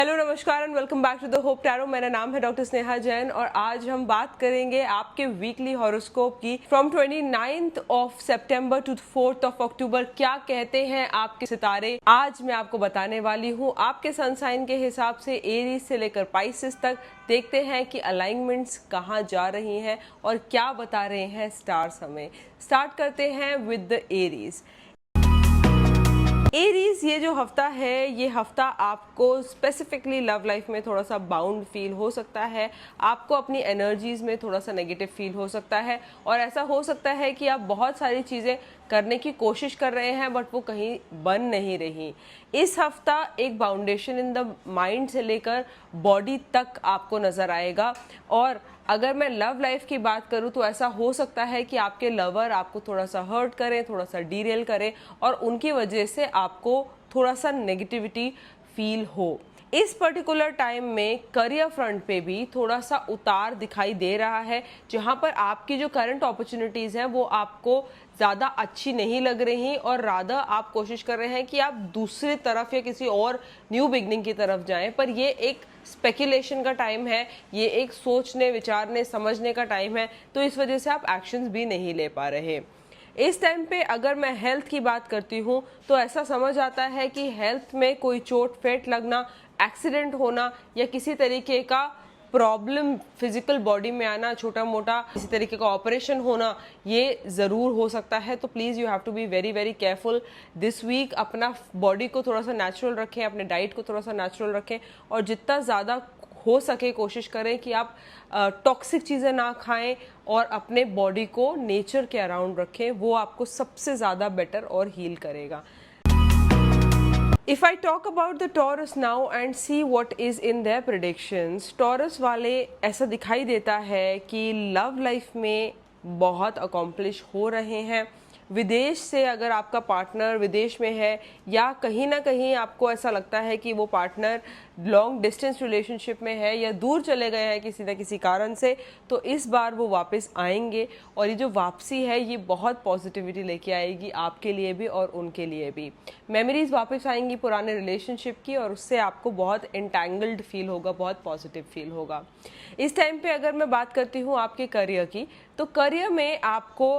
Hello नमस्कार and welcome back to the hope tarot. मेरा नाम है डॉक्टर स्नेहा जैन और आज हम बात करेंगे आपके वीकली हॉरोस्कोप की from 29th of September to 4th of October. क्या कहते हैं आपके सितारे, आज मैं आपको बताने वाली हूँ। आपके सन साइन के हिसाब से एरीज से लेकर पाइसेस तक देखते हैं कि अलाइनमेंट्स कहाँ जा रही हैं और क्या बता रहे हैं स्टार्स हमें। स्टार्ट करते हैं विद द एरीज। एरीज, ये जो हफ्ता है, ये हफ्ता आपको स्पेसिफिकली लव लाइफ में थोड़ा सा बाउंड फील हो सकता है। आपको अपनी एनर्जीज में थोड़ा सा नेगेटिव फील हो सकता है और ऐसा हो सकता है कि आप बहुत सारी चीज़ें करने की कोशिश कर रहे हैं बट वो कहीं बन नहीं रही। इस हफ्ता एक बाउंडेशन इन द माइंड से लेकर बॉडी तक आपको नज़र आएगा। और अगर मैं लव लाइफ की बात करूं तो ऐसा हो सकता है कि आपके लवर आपको थोड़ा सा हर्ट करें, थोड़ा सा डीरेल करें और उनकी वजह से आपको थोड़ा सा नेगेटिविटी फील हो। इस पर्टिकुलर टाइम में करियर फ्रंट पे भी थोड़ा सा उतार दिखाई दे रहा है, जहां पर आपकी जो करंट अपॉर्चुनिटीज़ हैं वो आपको ज़्यादा अच्छी नहीं लग रही और रादर आप कोशिश कर रहे हैं कि आप दूसरी तरफ या किसी और न्यू बिगनिंग की तरफ जाएं। पर ये एक स्पेकुलेशन का टाइम है, ये एक सोचने विचारने समझने का टाइम है, तो इस वजह से आप एक्शंस भी नहीं ले पा रहे। इस टाइम पे अगर मैं हेल्थ की बात करती हूँ तो ऐसा समझ आता है कि हेल्थ में कोई चोट फेट लगना, एक्सीडेंट होना या किसी तरीके का प्रॉब्लम फिजिकल बॉडी में आना, छोटा मोटा किसी तरीके का ऑपरेशन होना, ये ज़रूर हो सकता है। तो please you have to be very very careful this week. अपना बॉडी को थोड़ा सा नेचुरल रखें, अपने डाइट को थोड़ा सा नेचुरल रखें और जितना ज़्यादा हो सके कोशिश करें कि आप टॉक्सिक चीज़ें ना खाएं और अपने बॉडी को नेचर के अराउंड रखें। वो आपको सबसे ज़्यादा बेटर और हील करेगा। If I talk about the Taurus now and see what is in their predictions, Taurus वाले ऐसा दिखाई देता है कि लव लाइफ में बहुत अकॉम्प्लिश हो रहे हैं। विदेश से अगर आपका पार्टनर विदेश में है या कहीं ना कहीं आपको ऐसा लगता है कि वो पार्टनर लॉन्ग डिस्टेंस रिलेशनशिप में है या दूर चले गए हैं किसी न किसी कारण से, तो इस बार वो वापस आएंगे और ये जो वापसी है ये बहुत पॉजिटिविटी लेके आएगी आपके लिए भी और उनके लिए भी। मेमोरीज वापस आएंगी पुराने रिलेशनशिप की और उससे आपको बहुत एंटैंगल्ड फील होगा, बहुत पॉजिटिव फील होगा। इस टाइम पे अगर मैं बात करती हूँ आपके करियर की, तो करियर में आपको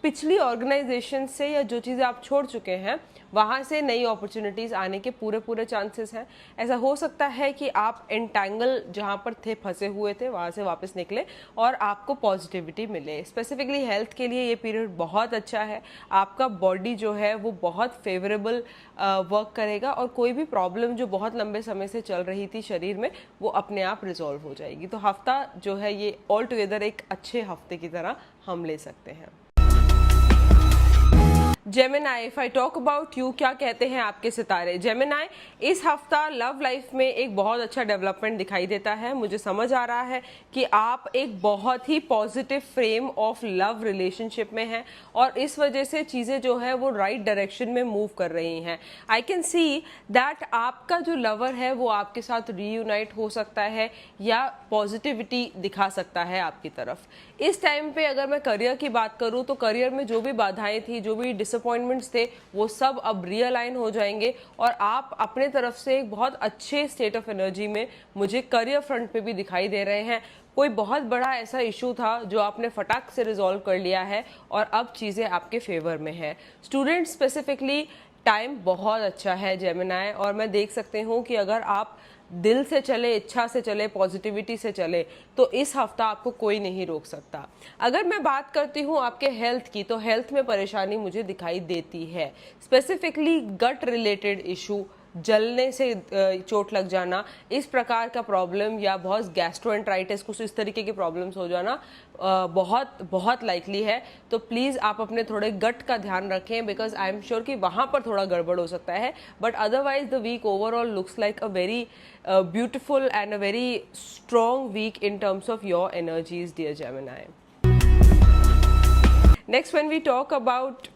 पिछली ऑर्गेनाइजेशन से या जो चीज़ें आप छोड़ चुके हैं वहाँ से नई अपॉर्चुनिटीज़ आने के पूरे चांसेस हैं। ऐसा हो सकता है कि आप एंटैंगल जहाँ पर थे, फंसे हुए थे, वहाँ से वापस निकले और आपको पॉजिटिविटी मिले। स्पेसिफिकली हेल्थ के लिए ये पीरियड बहुत अच्छा है। आपका बॉडी जो है वो बहुत फेवरेबल वर्क करेगा और कोई भी प्रॉब्लम जो बहुत लंबे समय से चल रही थी शरीर में वो अपने आप रिजॉल्व हो जाएगी। तो हफ्ता जो है ये ऑल टुगेदर एक अच्छे हफ्ते की तरह हम ले सकते हैं। Gemini, if I talk about you, क्या कहते हैं आपके सितारे। जेमिनाई, इस हफ्ता लव लाइफ में एक बहुत अच्छा डेवलपमेंट दिखाई देता है। मुझे समझ आ रहा है कि आप एक बहुत ही positive frame of love relationship में हैं और इस वजह से चीज़ें जो है वो राइट डायरेक्शन में मूव कर रही हैं। आई कैन सी दैट आपका जो लवर है वो आपके साथ रीयूनाइट हो सकता है या पॉजिटिविटी दिखा सकता है आपकी तरफ। इस टाइम पे अगर मैं करियर की बात करूं तो करियर में जो भी बाधाएं थी, जो भी डिसअपॉइंटमेंट्स थे, वो सब अब रियलाइन हो जाएंगे और आप अपने तरफ से एक बहुत अच्छे स्टेट ऑफ एनर्जी में मुझे करियर फ्रंट पे भी दिखाई दे रहे हैं। कोई बहुत बड़ा ऐसा इशू था जो आपने फटाक से रिजॉल्व कर लिया है और अब चीज़ें आपके फेवर में है। स्टूडेंट स्पेसिफिकली टाइम बहुत अच्छा है जेमिनाई, और मैं देख सकती हूँ कि अगर आप दिल से चले, इच्छा से चले, पॉजिटिविटी से चले तो इस हफ्ता आपको कोई नहीं रोक सकता। अगर मैं बात करती हूँ आपके हेल्थ की, तो हेल्थ में परेशानी मुझे दिखाई देती है। स्पेसिफिकली गट रिलेटेड इशू, जलने से चोट लग जाना, इस प्रकार का प्रॉब्लम या बहुत गैस्ट्रोएंटराइटिस, कुछ इस तरीके के प्रॉब्लम्स हो जाना बहुत लाइकली है। तो प्लीज़ आप अपने थोड़े गट का ध्यान रखें बिकॉज आई एम श्योर कि वहाँ पर थोड़ा गड़बड़ हो सकता है। But otherwise the week overall looks like a very beautiful and a very strong week in terms of your energies, dear Gemini. Next, when we talk about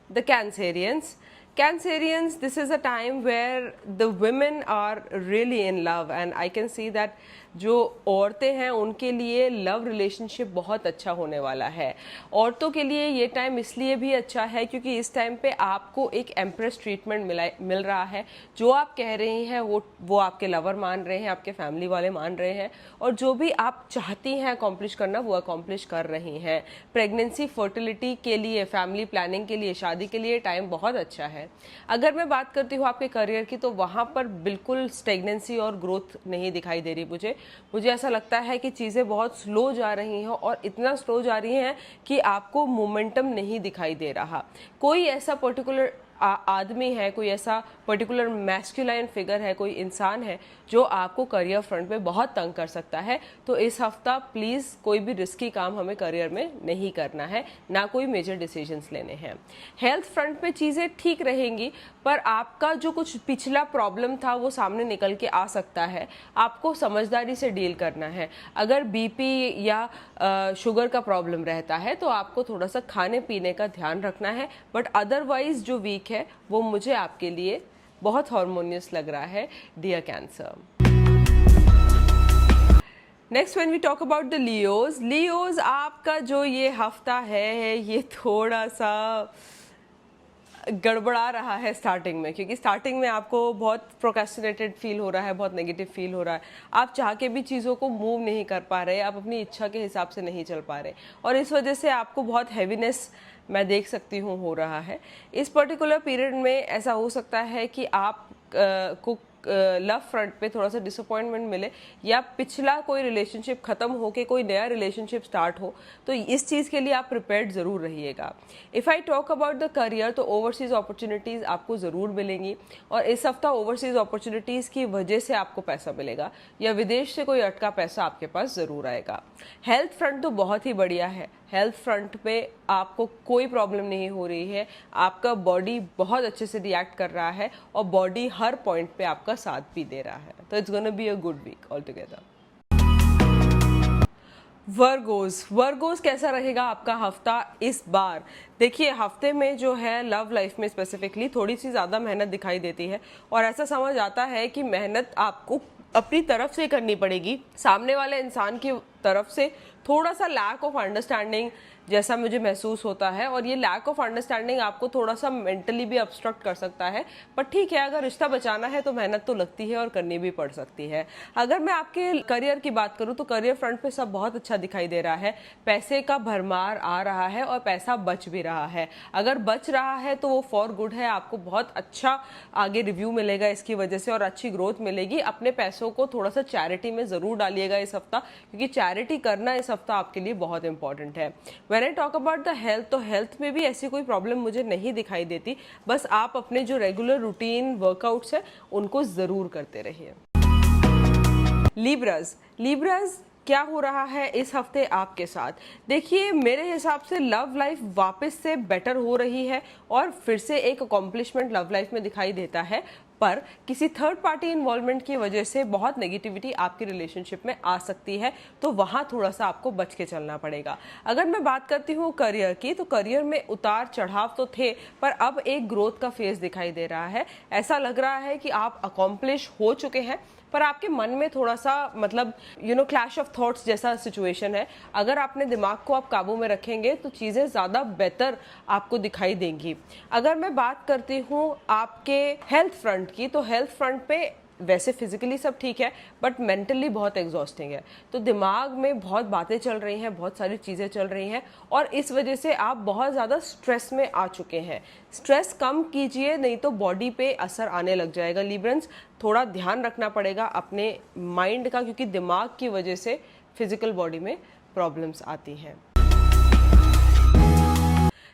the Cancerians, Cancerians, this is a time where the women are really in love and I can see that जो औरतें हैं उनके लिए love relationship बहुत अच्छा होने वाला है। औरतों के लिए ये टाइम इसलिए भी अच्छा है क्योंकि इस टाइम पे आपको एक एम्प्रेस ट्रीटमेंट मिल रहा है। जो आप कह रही हैं वो आपके लवर मान रहे हैं, आपके फैमिली वाले मान रहे हैं और जो भी आप चाहती हैं अकॉम्प्लिश करना वो अकॉम्प्लिश कर रही हैं। प्रेगनेंसी, फर्टिलिटी के लिए, फैमिली प्लानिंग के लिए, शादी के लिए टाइम बहुत अच्छा है। अगर मैं बात करती हूँ आपके करियर की तो वहाँ पर बिल्कुल स्टेगनेंसी और ग्रोथ नहीं दिखाई दे रही। मुझे ऐसा लगता है कि चीज़ें बहुत स्लो जा रही हैं और इतना स्लो जा रही हैं कि आपको मोमेंटम नहीं दिखाई दे रहा। कोई ऐसा पर्टिकुलर आदमी है, कोई ऐसा पर्टिकुलर मैस्कुलाइन फिगर है, कोई इंसान है जो आपको करियर फ्रंट पे बहुत तंग कर सकता है। तो इस हफ्ता प्लीज़ कोई भी रिस्की काम हमें करियर में नहीं करना है, ना कोई मेजर डिसीजंस लेने हैं। हेल्थ फ्रंट पे चीज़ें ठीक रहेंगी पर आपका जो कुछ पिछला प्रॉब्लम था वो सामने निकल के आ सकता है। आपको समझदारी से डील करना है। अगर बीपी या शुगर का प्रॉब्लम रहता है तो आपको थोड़ा सा खाने पीने का ध्यान रखना है, बट अदरवाइज जो वीक है वो मुझे आपके लिए बहुत हार्मोनियस लग रहा है dear Cancer. Next when we talk about the Leos, आपका जो ये हफ्ता है ये थोड़ा सा गड़बड़ा रहा है स्टार्टिंग में, क्योंकि स्टार्टिंग में आपको बहुत प्रोक्रेस्टिनेटेड फील हो रहा है, बहुत नेगेटिव फील हो रहा है। आप चाह के भी चीज़ों को मूव नहीं कर पा रहे, आप अपनी इच्छा के हिसाब से नहीं चल पा रहे और इस वजह से आपको बहुत हैवीनेस मैं देख सकती हूँ हो रहा है। इस पर्टिकुलर पीरियड में ऐसा हो सकता है कि आप को लव फ्रंट पे थोड़ा सा डिसअपॉइंटमेंट मिले या पिछला कोई रिलेशनशिप खत्म होके कोई नया रिलेशनशिप स्टार्ट हो, तो इस चीज़ के लिए आप प्रिपेयर्ड ज़रूर रहिएगा। If I talk about the career तो ओवरसीज़ अपॉर्चुनिटीज़ आपको ज़रूर मिलेंगी और इस हफ्ता ओवरसीज़ अपॉर्चुनिटीज़ की वजह से आपको पैसा मिलेगा या विदेश से कोई अटका पैसा आपके पास ज़रूर आएगा। हेल्थ फ्रंट तो बहुत ही बढ़िया है। हेल्थ फ्रंट पे आपको कोई प्रॉब्लम नहीं हो रही है, आपका बॉडी बहुत अच्छे से रिएक्ट कर रहा है और बॉडी हर पॉइंट पे आपका साथ भी दे रहा है, तो it's gonna be a good week all together. Virgos कैसा रहेगा आपका हफ्ता इस बार? देखिए, हफ्ते में जो है लव लाइफ में स्पेसिफिकली थोड़ी सी ज़्यादा मेहनत दिखाई देती है और ऐसा समझ आता है कि मेहनत आपको अपनी तरफ से करनी पड़ेगी। सामने वाले इंसान की तरफ से थोड़ा सा लैक ऑफ अंडरस्टैंडिंग जैसा मुझे महसूस होता है और ये लैक ऑफ अंडरस्टैंडिंग आपको थोड़ा सा मेंटली भी ऑब्स्ट्रक्ट कर सकता है, पर ठीक है, अगर रिश्ता बचाना है तो मेहनत तो लगती है और करनी भी पड़ सकती है। अगर मैं आपके करियर की बात करूं तो करियर फ्रंट पे सब बहुत अच्छा दिखाई दे रहा है। पैसे का भरमार आ रहा है और पैसा बच भी रहा है। अगर बच रहा है तो वो फॉर गुड है, आपको बहुत अच्छा आगे रिव्यू मिलेगा इसकी वजह से और अच्छी ग्रोथ मिलेगी। अपने पैसों को थोड़ा सा चैरिटी में ज़रूर डालिएगा इस हफ्ता, क्योंकि चैरिटी करना इस हफ्ता आपके लिए बहुत इंपॉर्टेंट है। When I talk about the health तो हेल्थ में भी ऐसी कोई प्रॉब्लम मुझे नहीं दिखाई देती, बस आप अपने जो रेगुलर रूटीन वर्कआउट्स है उनको ज़रूर करते रहिए। लिब्रास क्या हो रहा है इस हफ्ते आपके साथ? देखिए, मेरे हिसाब से लव लाइफ वापस से बेटर हो रही है और फिर से एक अकॉम्प्लिशमेंट लव लाइफ में दिखाई देता है, पर किसी थर्ड पार्टी इन्वॉल्वमेंट की वजह से बहुत नेगेटिविटी आपकी रिलेशनशिप में आ सकती है, तो वहां थोड़ा सा आपको बच के चलना पड़ेगा। अगर मैं बात करती हूँ करियर की तो करियर में उतार चढ़ाव तो थे, पर अब एक ग्रोथ का फेज दिखाई दे रहा है। ऐसा लग रहा है कि आप अकॉम्प्लिश हो चुके हैं, पर आपके मन में थोड़ा सा मतलब क्लैश ऑफ थॉट्स जैसा सिचुएशन है। अगर आपने दिमाग को आप काबू में रखेंगे तो चीज़ें ज़्यादा बेहतर आपको दिखाई देंगी। अगर मैं बात करती हूँ आपके हेल्थ फ्रंट की तो हेल्थ फ्रंट पे वैसे फिजिकली सब ठीक है, बट मेंटली बहुत एग्जॉस्टिंग है। तो दिमाग में बहुत बातें चल रही हैं, बहुत सारी चीज़ें चल रही हैं और इस वजह से आप बहुत ज़्यादा स्ट्रेस में आ चुके हैं। स्ट्रेस कम कीजिए, नहीं तो बॉडी पे असर आने लग जाएगा। लिब्रंस, थोड़ा ध्यान रखना पड़ेगा अपने माइंड का, क्योंकि दिमाग की वजह से फिजिकल बॉडी में प्रॉब्लम्स आती हैं।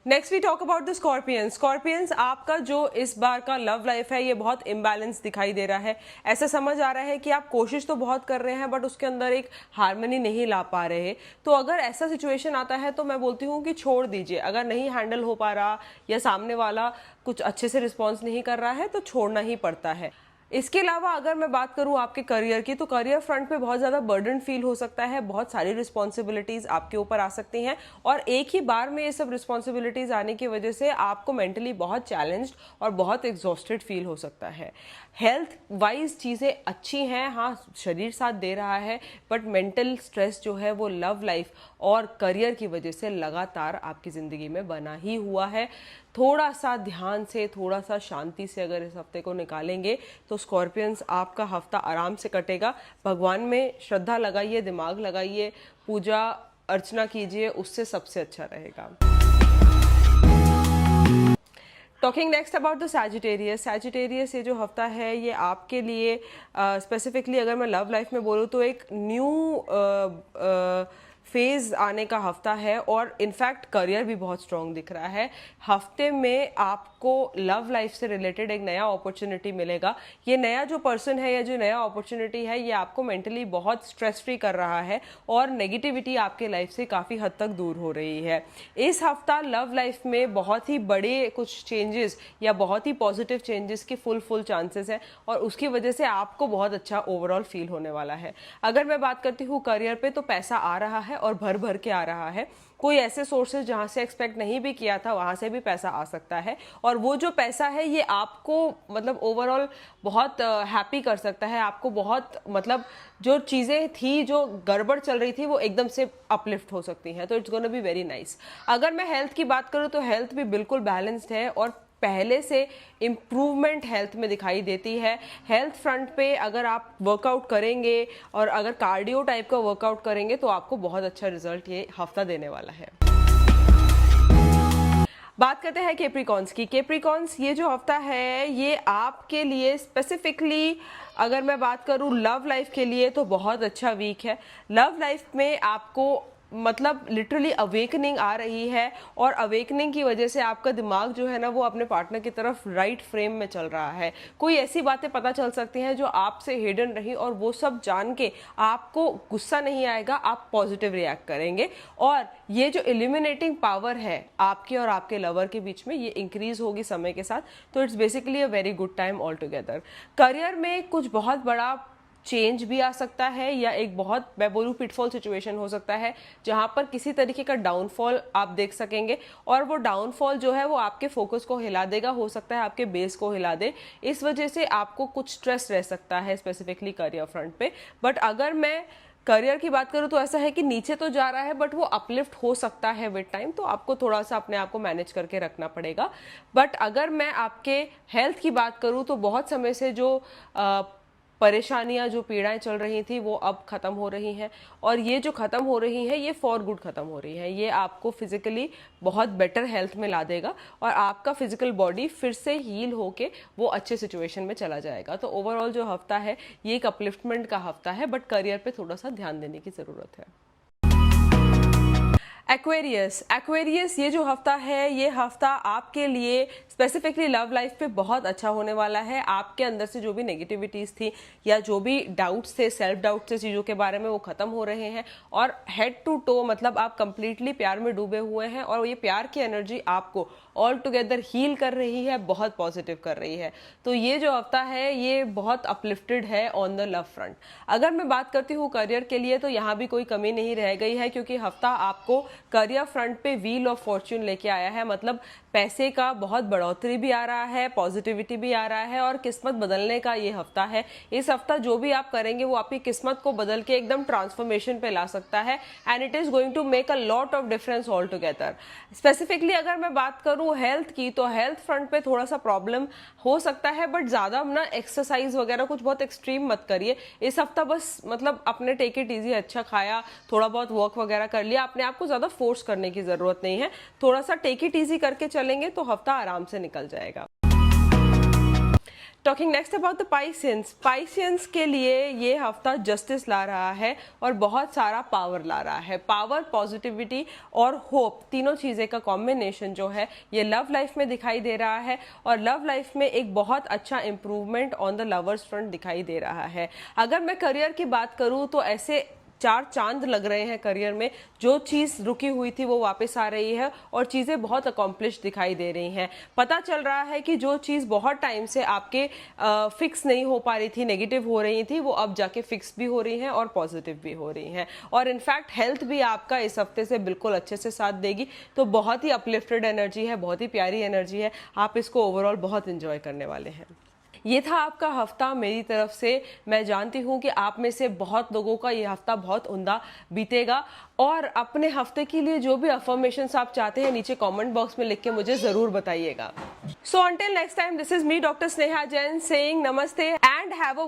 Next we talk about the Scorpions, आपका जो इस बार का लव लाइफ है ये बहुत इम्बैलेंस दिखाई दे रहा है। ऐसा समझ आ रहा है कि आप कोशिश तो बहुत कर रहे हैं बट उसके अंदर एक हार्मनी नहीं ला पा रहे। तो अगर ऐसा सिचुएशन आता है तो मैं बोलती हूँ कि छोड़ दीजिए। अगर नहीं हैंडल हो पा रहा या सामने वाला कुछ अच्छे से रिस्पॉन्स नहीं कर रहा है तो छोड़ना ही पड़ता है। इसके अलावा अगर मैं बात करूं आपके करियर की, तो करियर फ्रंट पे बहुत ज़्यादा बर्डन फील हो सकता है, बहुत सारी रिस्पॉन्सिबिलिटीज़ आपके ऊपर आ सकती हैं और एक ही बार में ये सब रिस्पॉन्सिबिलिटीज़ आने की वजह से आपको मेंटली बहुत चैलेंज्ड और बहुत एग्जॉस्टेड फील हो सकता है। हेल्थ वाइज चीज़ें अच्छी हैं, हाँ शरीर साथ दे रहा है, बट मेंटल स्ट्रेस जो है वो लव लाइफ और करियर की वजह से लगातार आपकी ज़िंदगी में बना ही हुआ है। थोड़ा सा ध्यान से, थोड़ा सा शांति से अगर इस हफ्ते को निकालेंगे तो स्कॉर्पियंस आपका हफ्ता आराम से कटेगा। भगवान में श्रद्धा लगाइए, दिमाग लगाइए, पूजा अर्चना कीजिए, उससे सबसे अच्छा रहेगा। Talking next about the Sagittarius. Sagittarius ये जो हफ्ता है ये आपके लिए स्पेसिफिकली अगर मैं लव लाइफ में बोलूँ तो एक न्यू फेज आने का हफ्ता है और इनफैक्ट करियर भी बहुत स्ट्रॉन्ग दिख रहा है। हफ्ते में आपको लव लाइफ से रिलेटेड एक नया अपॉर्चुनिटी मिलेगा। ये नया जो पर्सन है या जो नया अपॉर्चुनिटी है ये आपको मेंटली बहुत स्ट्रेस फ्री कर रहा है और नेगेटिविटी आपके लाइफ से काफ़ी हद तक दूर हो रही है। इस हफ्ता लव लाइफ में बहुत ही बड़े कुछ चेंजेस या बहुत ही पॉजिटिव चेंजेस के फुल चांसेस हैं और उसकी वजह से आपको बहुत अच्छा ओवरऑल फील होने वाला है। अगर मैं बात करती हूँ करियर पे, तो पैसा आ रहा है और भर भर के आ रहा है। कोई ऐसे सोर्सेज जहां से एक्सपेक्ट नहीं भी किया था वहां से भी पैसा आ सकता है और वो जो पैसा है ये आपको मतलब ओवरऑल बहुत हैप्पी कर सकता है। आपको बहुत मतलब जो चीज़ें थी जो गड़बड़ चल रही थी वो एकदम से अपलिफ्ट हो सकती हैं, तो it's gonna be very nice. अगर मैं हेल्थ की बात करूँ तो हेल्थ भी बिल्कुल बैलेंस्ड है और पहले से इम्प्रूवमेंट हेल्थ में दिखाई देती है। हेल्थ फ्रंट पे अगर आप वर्कआउट करेंगे और अगर कार्डियो टाइप का वर्कआउट करेंगे तो आपको बहुत अच्छा रिजल्ट ये हफ्ता देने वाला है। बात करते हैं कैप्रिकॉन्स की। कैप्रिकॉन्स ये जो हफ्ता है ये आपके लिए स्पेसिफिकली अगर मैं बात करूँ लव लाइफ के लिए तो बहुत अच्छा वीक है। लव लाइफ में आपको मतलब लिटरली अवेकनिंग आ रही है और अवेकनिंग की वजह से आपका दिमाग जो है ना वो अपने पार्टनर की तरफ राइट फ्रेम में चल रहा है। कोई ऐसी बातें पता चल सकती हैं जो आपसे हिडन रही और वो सब जान के आपको गुस्सा नहीं आएगा, आप पॉजिटिव रिएक्ट करेंगे और ये जो इल्यूमिनेटिंग पावर है आपके और आपके लवर के बीच में ये इंक्रीज होगी समय के साथ। तो it's basically a very good time all together. Career में कुछ बहुत बड़ा चेंज भी आ सकता है या एक बहुत मैं बोलूँ पिटफॉल सिचुएशन हो सकता है जहां पर किसी तरीके का डाउनफॉल आप देख सकेंगे और वो डाउनफॉल जो है वो आपके फोकस को हिला देगा, हो सकता है आपके बेस को हिला दे। इस वजह से आपको कुछ स्ट्रेस रह सकता है स्पेसिफिकली करियर फ्रंट पे। बट अगर मैं करियर की बात करूं तो ऐसा है कि नीचे तो जा रहा है बट वो अपलिफ्ट हो सकता है विद टाइम, तो आपको थोड़ा सा अपने आप को मैनेज करके रखना पड़ेगा। बट अगर मैं आपके हेल्थ की बात करूं तो बहुत समय से जो परेशानियां जो पीड़ाएं चल रही थी वो अब खत्म हो रही हैं और ये जो खत्म हो रही हैं ये फॉर गुड खत्म हो रही हैं। ये आपको फिजिकली बहुत बेटर हेल्थ में ला देगा और आपका फिजिकल बॉडी फिर से हील होके वो अच्छे सिचुएशन में चला जाएगा। तो ओवरऑल जो हफ्ता है ये एक अपलिफ्टमेंट का हफ्ता है बट करियर पे थोड़ा सा ध्यान देने की ज़रूरत है। एक्वेरियस ये जो हफ्ता है ये हफ्ता आपके लिए स्पेसिफिकली लव लाइफ पे बहुत अच्छा होने वाला है। आपके अंदर से जो भी नेगेटिविटीज थी या जो भी डाउट्स थे, सेल्फ डाउट थे चीज़ों के बारे में, वो खत्म हो रहे हैं और हेड टू टो मतलब आप कंप्लीटली प्यार में डूबे हुए हैं और ये प्यार की एनर्जी आपको ऑल टुगेदर हील कर रही है, बहुत पॉजिटिव कर रही है। तो ये जो हफ्ता है ये बहुत अपलिफ्टेड है ऑन द लव फ्रंट। अगर मैं बात करती हूँ करियर के लिए तो यहाँ भी कोई कमी नहीं रह गई है क्योंकि हफ्ता आपको करियर फ्रंट पे व्हील ऑफ फॉर्च्यून लेके आया है। मतलब पैसे का बहुत बढ़ोतरी भी आ रहा है, पॉजिटिविटी भी आ रहा है और किस्मत बदलने का ये हफ्ता है। इस हफ्ता जो भी आप करेंगे वो आपकी किस्मत को बदल के एकदम ट्रांसफॉर्मेशन पे ला सकता है and it is going to make a lot of difference all together. Specifically अगर मैं बात करूँ हेल्थ की तो हेल्थ फ्रंट पे थोड़ा सा प्रॉब्लम हो सकता है बट ज्यादा ना एक्सरसाइज वगैरह कुछ बहुत एक्सट्रीम मत करिए इस हफ्ता। बस मतलब अपने टेक इट इजी, अच्छा खाया, थोड़ा बहुत वर्क वगैरह कर लिया, अपने आप को ज्यादा फोर्स करने की जरूरत नहीं है। थोड़ा सा टेक इट इजी करके चलेंगे तो हफ्ता आराम से निकल जाएगा। Talking next about the Pisceans के लिए ये हफ्ता जस्टिस ला रहा है और बहुत सारा पावर ला रहा है। पावर, पॉजिटिविटी और होप, तीनों चीज़ें का कॉम्बिनेशन जो है ये लव लाइफ में दिखाई दे रहा है और लव लाइफ में एक बहुत अच्छा improvement on the lovers front दिखाई दे रहा है। अगर मैं करियर की बात करूँ तो ऐसे चार चांद लग रहे हैं करियर में, जो चीज़ रुकी हुई थी वो वापस आ रही है और चीज़ें बहुत अकॉम्प्लिश दिखाई दे रही हैं। पता चल रहा है कि जो चीज़ बहुत टाइम से आपके फिक्स नहीं हो पा रही थी, नेगेटिव हो रही थी, वो अब जाके फिक्स भी हो रही हैं और पॉजिटिव भी हो रही हैं। और इनफैक्ट हेल्थ भी आपका इस हफ्ते से बिल्कुल अच्छे से साथ देगी। तो बहुत ही अपलिफ्टेड एनर्जी है, बहुत ही प्यारी एनर्जी है, आप इसको ओवरऑल बहुत इंजॉय करने वाले हैं। ये था आपका हफ्ता मेरी तरफ से। मैं जानती हूँ कि आप में से बहुत लोगों का ये हफ्ता बहुत उम्दा बीतेगा और अपने हफ्ते के लिए जो भी अफर्मेशंस आप चाहते हैं नीचे कमेंट बॉक्स में लिख के मुझे जरूर बताइएगा। So until next time, this is me doctor Sneha Jain saying नमस्ते एंड हैव अ